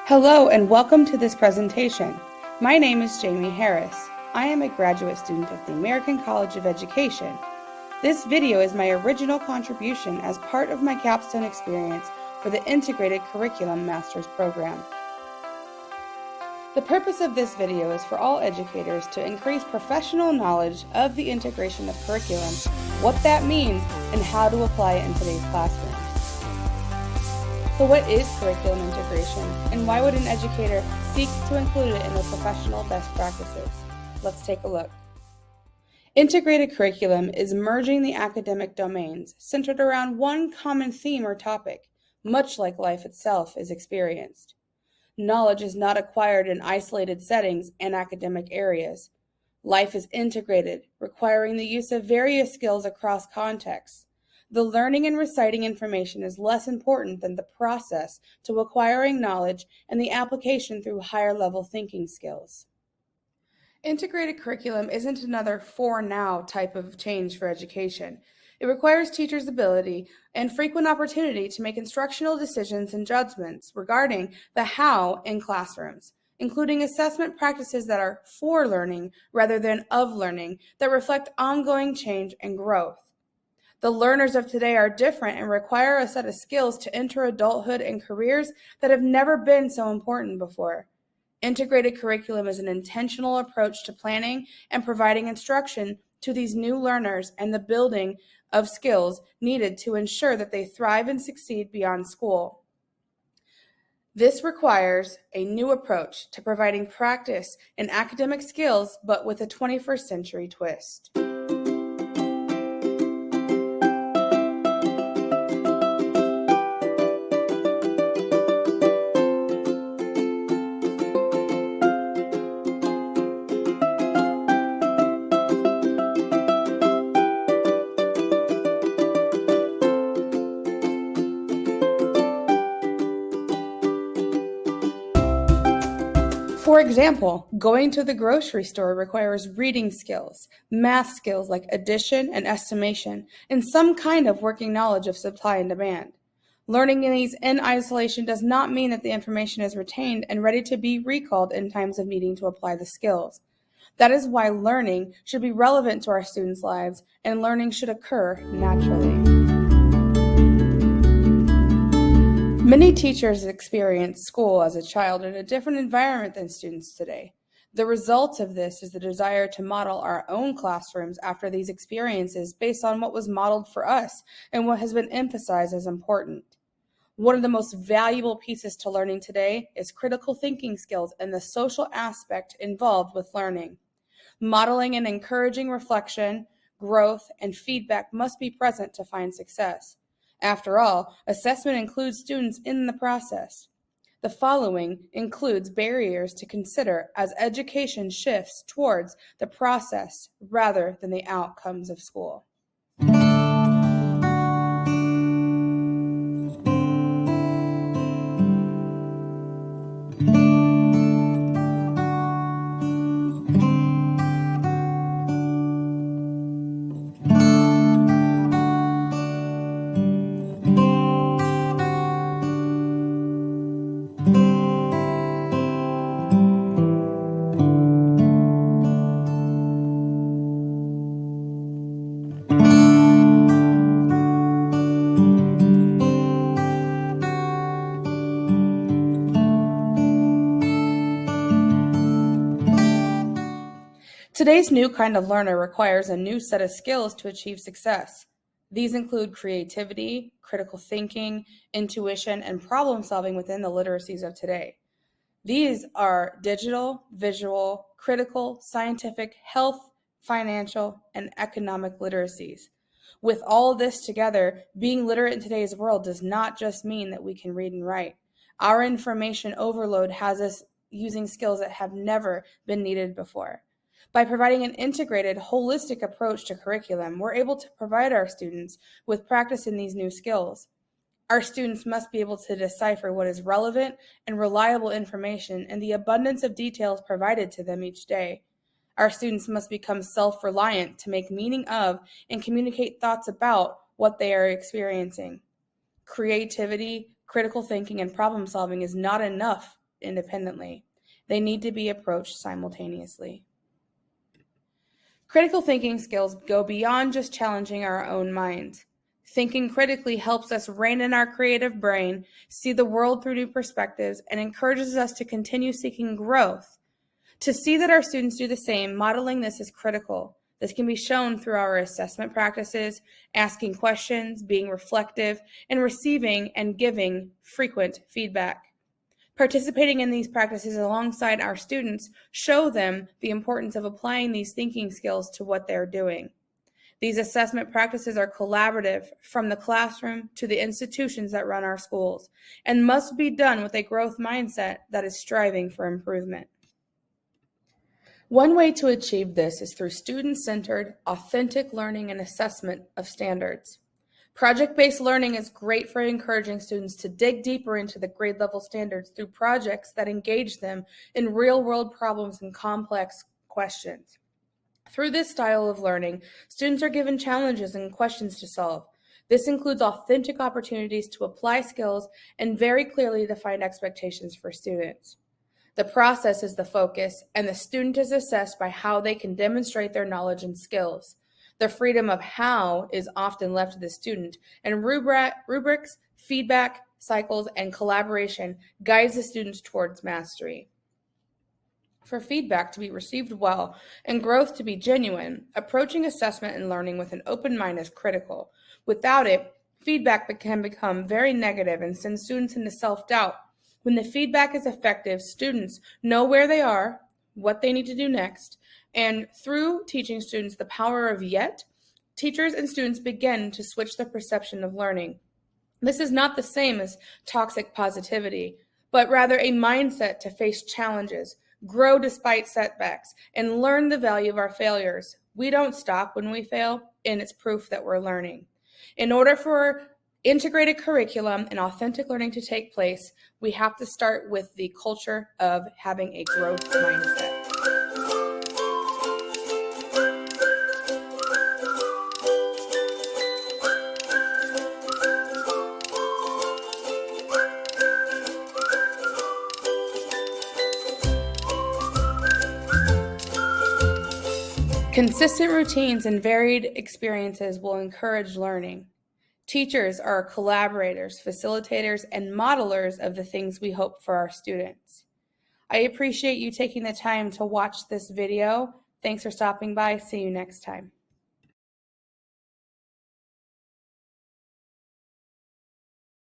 Hello and welcome to this presentation. My name is Jamie Harris. I am a graduate student of the American College of Education. This video is my original contribution as part of my capstone experience for the Integrated Curriculum Master's Program. The purpose of this video is for all educators to increase professional knowledge of the integration of curriculum, what that means, and how to apply it in today's classrooms. So what is curriculum integration, and why would an educator seek to include it in their professional best practices? Let's take a look. Integrated curriculum is merging the academic domains centered around one common theme or topic, much like life itself is experienced. Knowledge is not acquired in isolated settings and academic areas. Life is integrated, requiring the use of various skills across contexts. The learning and reciting information is less important than the process to acquiring knowledge and the application through higher-level thinking skills. Integrated curriculum isn't another for now type of change for education. It requires teachers' ability and frequent opportunity to make instructional decisions and judgments regarding the how in classrooms, including assessment practices that are for learning rather than of learning that reflect ongoing change and growth. The learners of today are different and require a set of skills to enter adulthood and careers that have never been so important before. Integrated curriculum is an intentional approach to planning and providing instruction to these new learners and the building of skills needed to ensure that they thrive and succeed beyond school. This requires a new approach to providing practice in academic skills, but with a 21st century twist. For example, going to the grocery store requires reading skills, math skills like addition and estimation, and some kind of working knowledge of supply and demand. Learning these in isolation does not mean that the information is retained and ready to be recalled in times of needing to apply the skills. That is why learning should be relevant to our students' lives, and learning should occur naturally. Many teachers experienced school as a child in a different environment than students today. The result of this is the desire to model our own classrooms after these experiences based on what was modeled for us and what has been emphasized as important. One of the most valuable pieces to learning today is critical thinking skills and the social aspect involved with learning. Modeling and encouraging reflection, growth, and feedback must be present to find success. After all, assessment includes students in the process. The following includes barriers to consider as education shifts towards the process rather than the outcomes of school. Today's new kind of learner requires a new set of skills to achieve success. These include creativity, critical thinking, intuition, and problem solving within the literacies of today. These are digital, visual, critical, scientific, health, financial, and economic literacies. With all this together, being literate in today's world does not just mean that we can read and write. Our information overload has us using skills that have never been needed before. By providing an integrated, holistic approach to curriculum, we're able to provide our students with practice in these new skills. Our students must be able to decipher what is relevant and reliable information and the abundance of details provided to them each day. Our students must become self-reliant to make meaning of and communicate thoughts about what they are experiencing. Creativity, critical thinking, and problem solving is not enough independently. They need to be approached simultaneously. Critical thinking skills go beyond just challenging our own minds. Thinking critically helps us rein in our creative brain, see the world through new perspectives, and encourages us to continue seeking growth. To see that our students do the same, modeling this is critical. This can be shown through our assessment practices, asking questions, being reflective, and receiving and giving frequent feedback. Participating in these practices alongside our students show them the importance of applying these thinking skills to what they're doing. These assessment practices are collaborative from the classroom to the institutions that run our schools and must be done with a growth mindset that is striving for improvement. One way to achieve this is through student-centered, authentic learning and assessment of standards. Project-based learning is great for encouraging students to dig deeper into the grade level standards through projects that engage them in real-world problems and complex questions. Through this style of learning, students are given challenges and questions to solve. This includes authentic opportunities to apply skills and very clearly defined expectations for students. The process is the focus, and the student is assessed by how they can demonstrate their knowledge and skills. The freedom of how is often left to the student, and rubrics, feedback, cycles, and collaboration guides the students towards mastery. For feedback to be received well and growth to be genuine, approaching assessment and learning with an open mind is critical. Without it, feedback can become very negative and send students into self-doubt. When the feedback is effective, students know where they are, what they need to do next, and through teaching students the power of yet, teachers and students begin to switch the perception of learning. This is not the same as toxic positivity, but rather a mindset to face challenges, grow despite setbacks, and learn the value of our failures. We don't stop when we fail, and it's proof that we're learning. In order for integrated curriculum and authentic learning to take place, we have to start with the culture of having a growth mindset. Consistent routines and varied experiences will encourage learning. Teachers are collaborators, facilitators, and modelers of the things we hope for our students. I appreciate you taking the time to watch this video. Thanks for stopping by. See you next time.